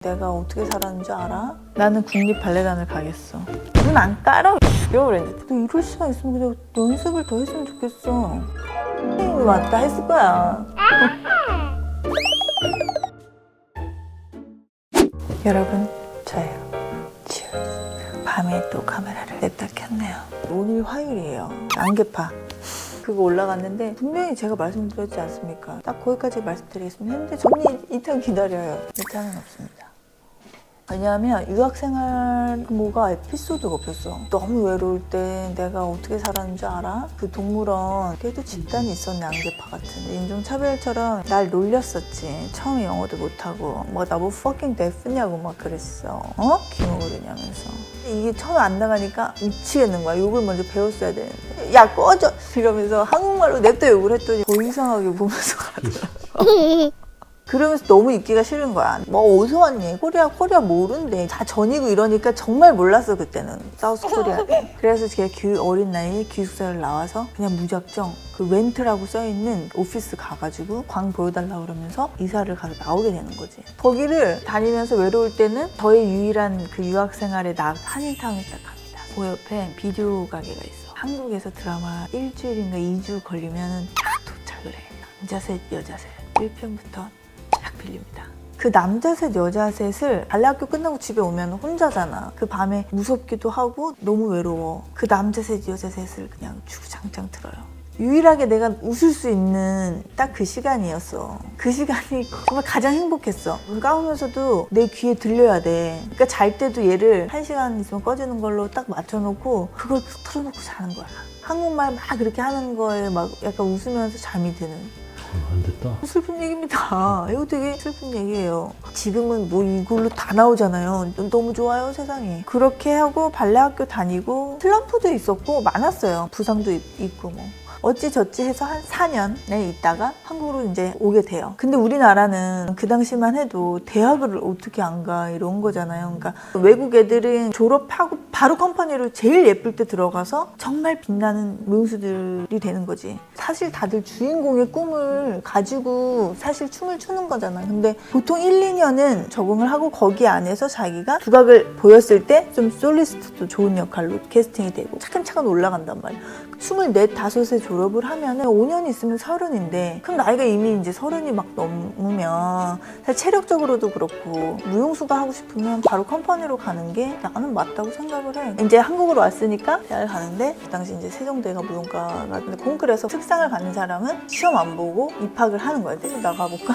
내가 어떻게 살았는 줄 알아? 나는 국립 발레단을 가겠어. 눈 안 깔아? 이러고 너 이럴 시간 있으면 그냥 연습을 더 했으면 좋겠어. 선생님이 왔다 했을 거야. 여러분, 저예요. Cheers. 밤에 또 카메라를 냅다 켰네요. 오늘 화요일이에요. 안개파. 그거 올라갔는데 분명히 제가 말씀드렸지 않습니까? 딱 거기까지 말씀드리겠습니다 했는데 저는 2탄 기다려요. 2탄은 없습니다. 왜냐하면 유학생활 뭐가 에피소드가 없었어. 너무 외로울 때 내가 어떻게 살았는 줄 알아? 그 동물원 걔도 집단이 있었네. 안개파 같은 인종차별처럼 날 놀렸었지. 처음에 영어도 못하고 뭐 나보고 fucking deaf냐고 막 그랬어. 기억을 그러냐면서 이게 처음 안 나가니까 미치겠는 거야. 욕을 먼저 배웠어야 되는데 야 꺼져 이러면서 한국말로 냅다 욕을 했더니 더 이상하게 보면서 가더라고. 그러면서 너무 있기가 싫은 거야. 뭐 어디서 왔니? 코리아 모른대. 다 전이고 이러니까 정말 몰랐어 그때는. 사우스 코리아에. 그래서 제가 그 어린 나이에 기숙사를 나와서 그냥 무작정 그 렌트라고 써있는 오피스 가가지고 광 보여달라고 그러면서 이사를 가서 나오게 되는 거지. 거기를 다니면서 외로울 때는 저의 유일한 그 유학생활의 한인타운에 딱 갑니다. 그 옆에 비디오 가게가 있어. 한국에서 드라마 일주일인가 2주 걸리면 딱 도착을 해. 남자 셋, 여자 셋. 1편부터 딱 빌립니다. 그 남자 셋, 여자 셋을 발레학교 끝나고 집에 오면 혼자잖아. 그 밤에 무섭기도 하고 너무 외로워. 그 남자 셋, 여자 셋을 그냥 주구장창 틀어요. 유일하게 내가 웃을 수 있는 딱 그 시간이었어. 그 시간이 정말 가장 행복했어. 눈 감으면서도 내 귀에 들려야 돼. 그러니까 잘 때도 얘를 1시간 있으면 꺼지는 걸로 딱 맞춰놓고 그걸 틀어놓고 자는 거야. 한국말 막 그렇게 하는 거에 막 약간 웃으면서 잠이 드는. 안 됐다. 슬픈 얘기입니다. 이거 되게 슬픈 얘기예요. 지금은 뭐 이걸로 다 나오잖아요. 너무 좋아요 세상에. 그렇게 하고 발레학교 다니고 슬럼프도 있었고 많았어요. 부상도 있고 뭐. 어찌저찌 해서 한 4년에 있다가 한국으로 이제 오게 돼요. 근데 우리나라는 그 당시만 해도 대학을 어떻게 안 가 이런 거잖아요. 그러니까 외국 애들은 졸업하고 바로 컴퍼니로 제일 예쁠 때 들어가서 정말 빛나는 명수들이 되는 거지. 사실 다들 주인공의 꿈을 가지고 사실 춤을 추는 거잖아. 근데 보통 1, 2년은 적응을 하고 거기 안에서 자기가 두각을 보였을 때 좀 솔리스트도 좋은 역할로 캐스팅이 되고 차근차근 올라간단 말이야. 24, 5에 졸업을 하면 5년 있으면 30인데 그럼 나이가 이미 이제 30이 막 넘으면 사실 체력적으로도 그렇고 무용수가 하고 싶으면 바로 컴퍼니로 가는 게 나는 맞다고 생각을 해. 이제 한국으로 왔으니까 대학을 가는데 그 당시 이제 세종대가 무용과가 콩쿠르에서 특상을 받는 사람은 시험 안 보고 입학을 하는 거야. 내가 나가볼까?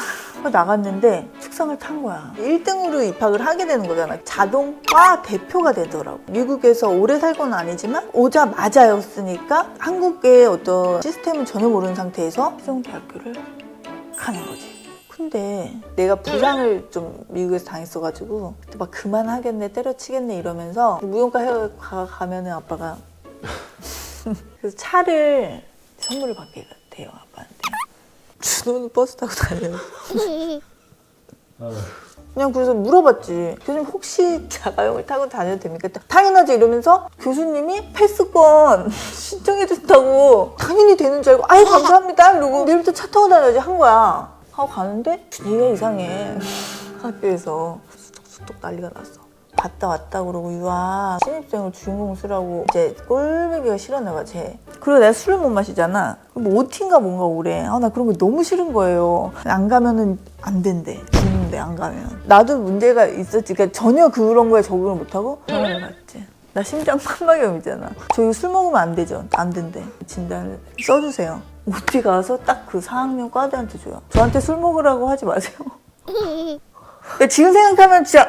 나갔는데 특상을 탄 거야. 1등으로 입학을 하게 되는 거잖아. 자동 과 대표가 되더라고. 미국에서 오래 살고는 아니지만 오자마자였으니까 한국의 어떤 시스템은 전혀 모르는 상태에서 세종대학교를 가는 거지. 근데 내가 부상을 좀 미국에서 당했어가지고 그때 막 그만하겠네 때려치겠네 이러면서 무용과 가면은 아빠가 그래서 차를 선물을 받게 돼요 아빠한테. 준호는 버스 타고 다녀요. 그냥 그래서 물어봤지. 교수님 혹시 자가용을 타고 다녀도 됩니까? 당연하지 이러면서 교수님이 패스권 신청해준다고 당연히 되는 줄 알고 아유 감사합니다 이러고 내일부터 차 타고 다녀야지 한 거야. 하고 가는데 분위기가 이상해. 학교에서 수덕수덕 난리가 났어. 갔다 왔다 그러고 유아 신입생을 주인공 쓰라고 이제 꼴보기가 싫었나 봐 쟤. 그리고 내가 술을 못 마시잖아. 뭐 OT인가 뭔가 오래. 나 그런 거 너무 싫은 거예요. 안 가면은 안 된대. 죽는데 안 가면. 나도 문제가 있었지. 그러니까 전혀 그런 거에 적응을 못하고 병원을 갔지. 나 심장 판막염이잖아. 저 이거 술 먹으면 안 되죠. 안 된대. 진단을 써주세요. OT 가서 딱 그 4학년 과대한테 줘요. 저한테 술 먹으라고 하지 마세요. 그러니까 지금 생각하면 진짜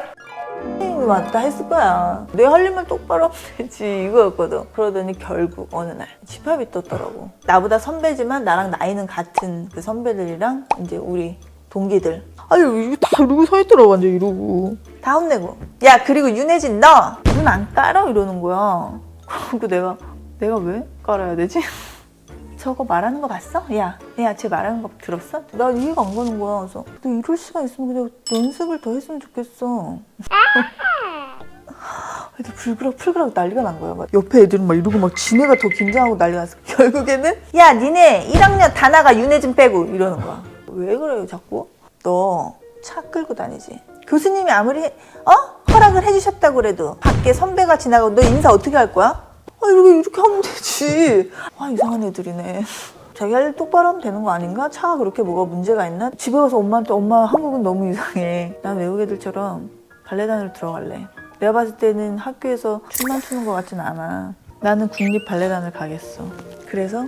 선생님이 왔다 했을 거야. 내 할 일만 똑바로 하면 되지 이거였거든. 그러더니 결국 어느 날 집합이 떴더라고. 나보다 선배지만 나랑 나이는 같은 그 선배들이랑 이제 우리 동기들. 아유 이거 다 이러고 서 있더라고 완전 이러고. 다 혼내고. 야 그리고 윤혜진 너 눈 안 깔아? 이러는 거야. 그리고 내가 왜 깔아야 되지? 저거 말하는 거 봤어? 야 쟤 말하는 거 들었어? 나 이해가 안 가는 거야. 그래서 너 이럴 시간 있으면 그냥 연습을 더 했으면 좋겠어. 애들 풀그락 난리가 난 거야. 막 옆에 애들은 막 이러고 막 지네가 더 긴장하고 난리가 났어. 결국에는 야 니네 1학년 다 나가 윤혜진 빼고 이러는 거야. 왜 그래요 자꾸? 너 차 끌고 다니지? 교수님이 아무리 허락을 해주셨다고 그래도 밖에 선배가 지나가고 너 인사 어떻게 할 거야? 이렇게 하면 되지. 이상한 애들이네. 자기 할 일 똑바로 하면 되는 거 아닌가? 차가 그렇게 뭐가 문제가 있나? 집에 가서 엄마한테 엄마 한국은 너무 이상해. 난 외국 애들처럼 발레단으로 들어갈래. 내가 봤을 때는 학교에서 춤만 추는 것 같진 않아. 나는 국립 발레단을 가겠어. 그래서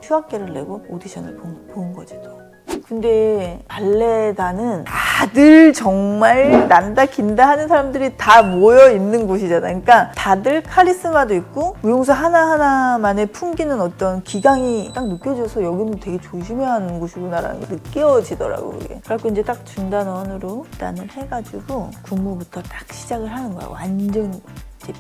휴학계를 내고 오디션을 본 거지 또. 근데 발레단은 다들 정말 난다 긴다 하는 사람들이 다 모여 있는 곳이잖아. 그러니까 다들 카리스마도 있고 무용수 하나하나만의 풍기는 어떤 기강이 딱 느껴져서 여기는 되게 조심해야 하는 곳이구나라는 게 느껴지더라고 그게. 그래갖고 이제 딱 중단원으로 일단을 해가지고 군무부터 딱 시작을 하는 거야. 완전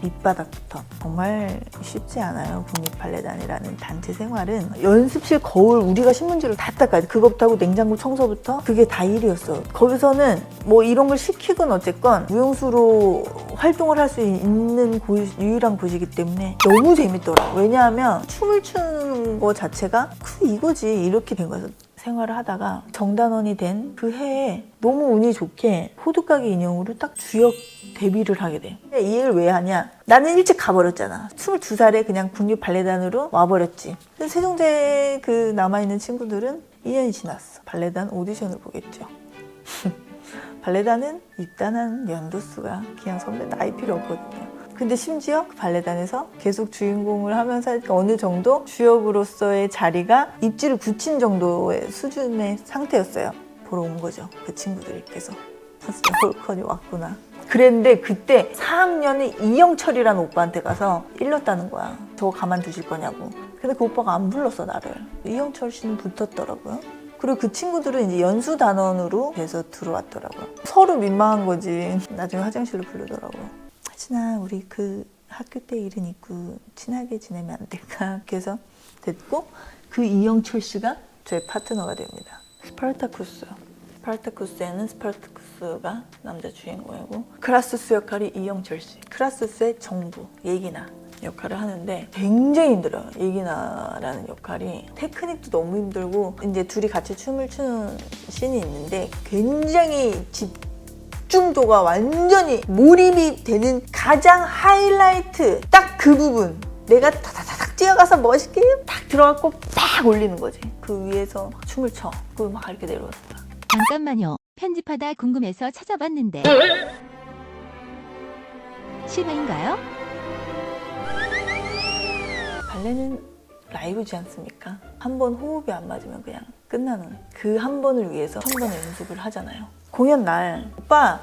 밑바닥부터. 정말 쉽지 않아요. 국립발레단이라는 단체 생활은. 연습실 거울 우리가 신문지로 다 닦아야 돼. 그것부터 하고 냉장고 청소부터 그게 다 일이었어. 거기서는 뭐 이런 걸 시키건 어쨌건 무용수로 활동을 할 수 있는 유일한 곳이기 때문에 너무 재밌더라. 왜냐하면 춤을 추는 거 자체가 이거지 이렇게 된 거야. 생활을 하다가 정단원이 된 그 해에 너무 운이 좋게 호두까기 인형으로 딱 주역 데뷔를 하게 돼. 이 일을 왜 하냐? 나는 일찍 가버렸잖아. 22살에 그냥 국립발레단으로 와버렸지. 세종대 그 남아있는 친구들은 2년이 지났어. 발레단 오디션을 보겠죠. 발레단은 입단한 연도수가 그냥 선배 나이 필요 없거든요. 근데 심지어 그 발레단에서 계속 주인공을 하면서 어느 정도 주역으로서의 자리가 입지를 굳힌 정도의 수준의 상태였어요. 보러 온 거죠. 그 친구들이 계속. 진짜 홀컨이 왔구나. 그랬는데 그때 4학년의 이영철이라는 오빠한테 가서 일렀다는 거야. 저거 가만두실 거냐고. 근데 그 오빠가 안 불렀어 나를. 이영철 씨는 붙었더라고요. 그리고 그 친구들은 이제 연수단원으로 돼서 들어왔더라고요. 서로 민망한 거지. 나중에 화장실로 부르더라고요. 하진아 우리 그 학교 때 일은 있고 친하게 지내면 안 될까? 그래서 됐고 그 이영철 씨가 저의 파트너가 됩니다. 스파르타쿠스에는 스파르타쿠스가 남자 주인공이고 크라스스 역할이 이영철 씨. 크라스스의 정부 예기나 역할을 하는데 굉장히 힘들어요. 예기나라는 역할이 테크닉도 너무 힘들고 이제 둘이 같이 춤을 추는 씬이 있는데 굉장히 집중도가 완전히 몰입이 되는 가장 하이라이트 딱 그 부분 내가 타다닥 뛰어가서 멋있게 딱 들어가고 팍 올리는 거지. 그 위에서 막 춤을 춰. 그리고 막 이렇게 내려온다. 잠깐만요. 편집하다 궁금해서 찾아봤는데 실화인가요? 발레는 라이브지 않습니까? 한 번 호흡이 안 맞으면 그냥 끝나는 그 한 번을 위해서 1000번의 연습을 하잖아요. 공연 날 오빠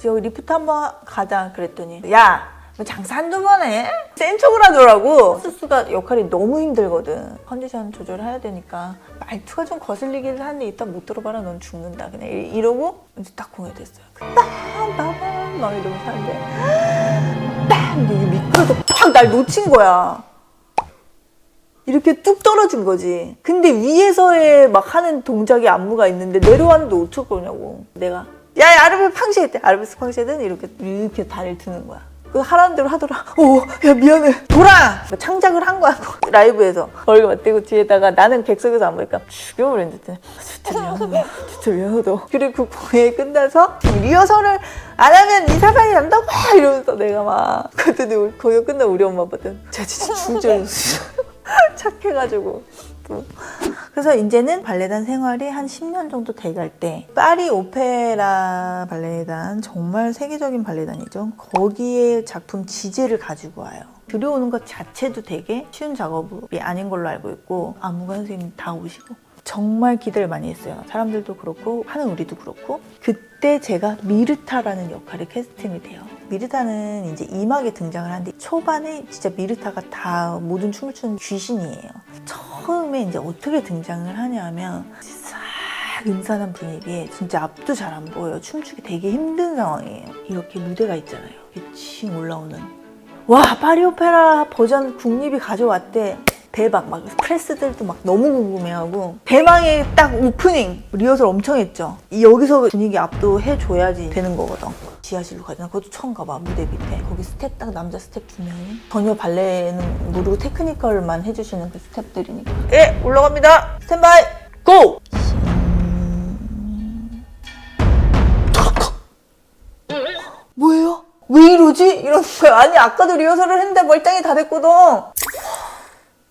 여기 리프트 한번 가자 그랬더니 야 너 장사 한두 번 해? 센 척을 하더라고. 스스가 역할이 너무 힘들거든. 컨디션 조절해야 되니까 말투가 좀 거슬리긴 하는데 이따 못 들어봐라 넌 죽는다 그냥 이러고 이제 딱 공연이 됐어요. 빵 막 이러면서 하는데 빵 여기 미끄러져 팍 날 놓친 거야. 이렇게 뚝 떨어진 거지. 근데 위에서의 막 하는 동작이 안무가 있는데 내려왔는데 어쩔 거냐고. 내가 야 아르베스 팡시했대. 아르베스 팡시했더니 이렇게 다리를 드는 거야. 그 하라는 대로 하더라. 야 미안해. 돌아! 창작을 한 거야. 라이브에서. 얼굴 맞대고 뒤에다가 나는 객석에서 안 보니까 죽여버렸는데 진짜 미안하다. 진짜 미안하다. 그리고 그 공연이 끝나서 리허설을 안 하면 이 사상이 난다고 막 이러면서 내가 막 그랬더니 공연 끝나고 우리 엄마 아빠한테 제가 진짜 죽을 줄 알았어. 착해가지고 또. 그래서 이제는 발레단 생활이 한 10년 정도 돼갈 때 파리 오페라 발레단 정말 세계적인 발레단이죠. 거기에 작품 지제를 가지고 와요. 들여오는 것 자체도 되게 쉬운 작업이 아닌 걸로 알고 있고 안무가 선생님 다 오시고 정말 기대를 많이 했어요. 사람들도 그렇고 하는 우리도 그렇고. 그때 제가 미르타라는 역할에 캐스팅이 돼요. 미르타는 이제 2막에 등장을 하는데 초반에 진짜 미르타가 다 모든 춤을 추는 귀신이에요. 처음에 이제 어떻게 등장을 하냐면 싹 음산한 분위기에 진짜 앞도 잘 안 보여요. 춤추기 되게 힘든 상황이에요. 이렇게 무대가 있잖아요. 이렇게 칭 올라오는 와 파리 오페라 버전 국립이 가져왔대. 대박. 막 프레스들도 막 너무 궁금해하고 대망의 딱 오프닝 리허설 엄청 했죠. 여기서 분위기 압도해줘야지 되는 거거든. 지하실로 가잖아. 그것도 처음 가봐. 무대 밑에 거기 스텝 딱 남자 스텝 2명이 전혀 발레는 모르고 테크니컬만 해주시는 그 스텝들이니까 예 올라갑니다. 스탠바이 고! 뭐지? 이러는 거야. 아니 아까도 리허설을 했는데 멀쩡히 다 됐거든.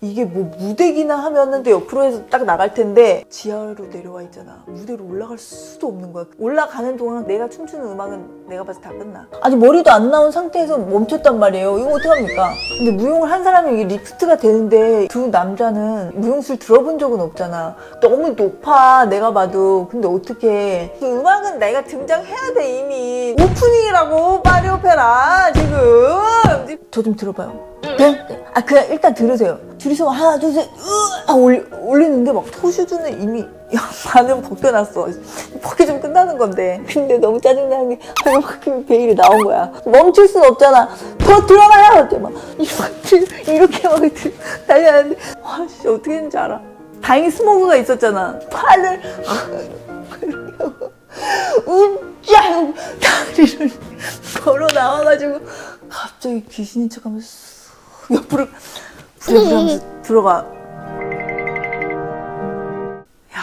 이게 뭐 무대기나 하면은 또 옆으로 해서 딱 나갈 텐데 지하로 내려와 있잖아. 무대로 올라갈 수도 없는 거야. 올라가는 동안 내가 춤추는 음악은 내가 봐서 다 끝나. 아직 머리도 안 나온 상태에서 멈췄단 말이에요. 이거 어떡합니까? 근데 무용을 한 사람이 이게 리프트가 되는데 두 남자는 무용술 들어본 적은 없잖아. 너무 높아 내가 봐도. 근데 어떡해. 그 음악은 내가 등장해야 돼 이미. 오프닝이라고 파리 오페라 지금. 저 좀 들어봐요. 네? 그냥 일단 들으세요. 둘이서 하나 둘 셋 올리는데 막 토슈즈는 이미 반은 벗겨놨어. 벗겨주면 끝나는 건데. 근데 너무 짜증나는 게 하여튼 베일이 나온 거야. 멈출 순 없잖아. 더 들어가요. 막 이렇게 막 난리 나는데 와 진짜 어떻게 했는지 알아? 다행히 스모그가 있었잖아. 팔을 이렇게 하고 웃자 다리를 걸어 나와가지고 갑자기 귀신인 척하면서 옆으로 부랴부랴 들어가. 야,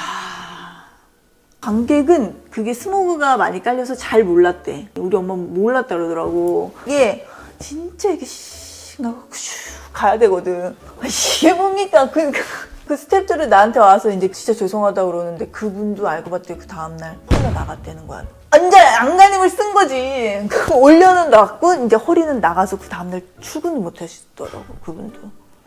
관객은 그게 스모그가 많이 깔려서 잘 몰랐대. 우리 엄마 몰랐다 그러더라고. 이게 진짜 이게 나가 가야 되거든. 이게 뭡니까? 그 스태프들은 나한테 와서 이제 진짜 죄송하다 그러는데 그분도 알고 봤더니 그 다음날 홀려 나갔다는 거야. 완전 안간힘을 쓴 거지. 올려는 놨고 이제 허리는 나가서 그 다음날 출근을 못 하시더라고 그분도.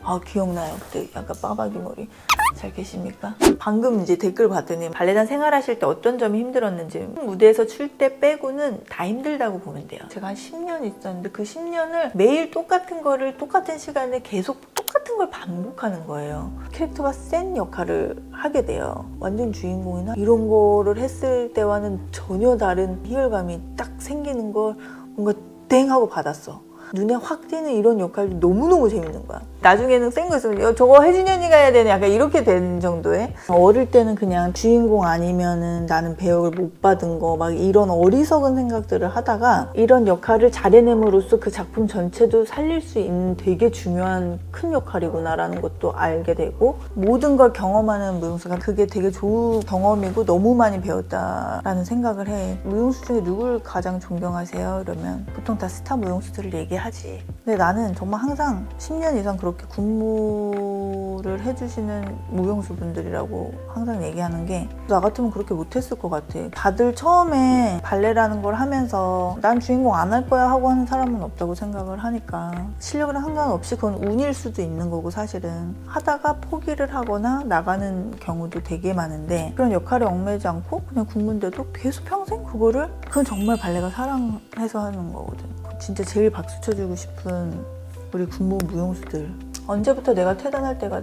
아 기억나요. 그때 약간 빠박이 머리. 잘 계십니까? 방금 이제 댓글 봤더니 발레단 생활하실 때 어떤 점이 힘들었는지 무대에서 출 때 빼고는 다 힘들다고 보면 돼요. 제가 한 10년 있었는데 그 10년을 매일 똑같은 거를 똑같은 시간에 계속 똑같은 걸 반복하는 거예요. 캐릭터가 센 역할을 하게 돼요. 완전 주인공이나 이런 거를 했을 때와는 전혀 다른 희열감이 딱 생기는 걸 뭔가 땡 하고 받았어. 눈에 확 띄는 이런 역할이 너무너무 재밌는 거야. 나중에는 센 거 있으면 저거 혜진이 언니가 해야 되네 약간 이렇게 된 정도의. 어릴 때는 그냥 주인공 아니면은 나는 배역을 못 받은 거 막 이런 어리석은 생각들을 하다가 이런 역할을 잘 해냄으로써 그 작품 전체도 살릴 수 있는 되게 중요한 큰 역할이구나 라는 것도 알게 되고 모든 걸 경험하는 무용수가 그게 되게 좋은 경험이고 너무 많이 배웠다라는 생각을 해. 무용수 중에 누굴 가장 존경하세요? 이러면 보통 다 스타 무용수들을 얘기하지. 근데 나는 정말 항상 10년 이상 그렇게 군무를 해주시는 무용수분들이라고 항상 얘기하는 게 나 같으면 그렇게 못했을 것 같아. 다들 처음에 발레라는 걸 하면서 난 주인공 안 할 거야 하고 하는 사람은 없다고 생각을 하니까 실력이랑 상관없이 그건 운일 수도 있는 거고 사실은 하다가 포기를 하거나 나가는 경우도 되게 많은데 그런 역할에 얽매이지 않고 그냥 군무인데도 계속 평생 그거를 그건 정말 발레가 사랑해서 하는 거거든. 진짜 제일 박수 쳐주고 싶은 우리 군무 무용수들. 언제부터 내가 퇴단할 때가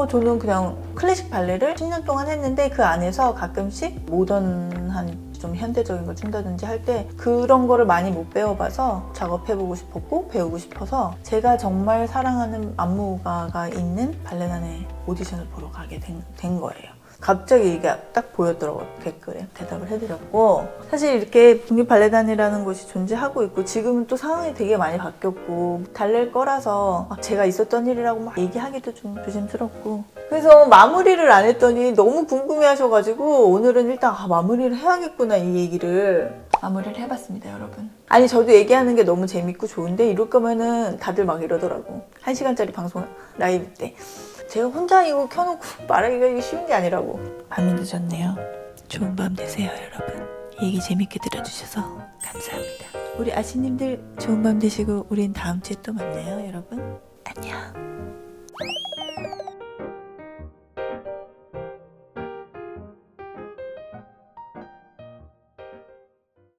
저는 그냥 클래식 발레를 10년 동안 했는데 그 안에서 가끔씩 모던한 좀 현대적인 걸 춘다든지 할 때 그런 거를 많이 못 배워봐서 작업해보고 싶었고 배우고 싶어서 제가 정말 사랑하는 안무가가 있는 발레단에 오디션을 보러 가게 된 거예요. 갑자기 이게 딱 보였더라고요. 댓글에 대답을 해드렸고 사실 이렇게 국립발레단이라는 곳이 존재하고 있고 지금은 또 상황이 되게 많이 바뀌었고 달랠 거라서 제가 있었던 일이라고 막 얘기하기도 좀 조심스럽고 그래서 마무리를 안 했더니 너무 궁금해 하셔가지고 오늘은 일단 마무리를 해야겠구나 이 얘기를 마무리를 해봤습니다 여러분. 아니 저도 얘기하는 게 너무 재밌고 좋은데 이럴 거면은 다들 막 이러더라고. 1시간짜리 방송 라이브 때 제가 혼자 이거 켜놓고 말하기가 이게 쉬운 게 아니라고. 밤이 늦었네요. 좋은 밤 되세요 여러분. 얘기 재밌게 들어주셔서 감사합니다. 우리 아씨님들 좋은 밤 되시고 우린 다음 주에 또 만나요 여러분. 안녕.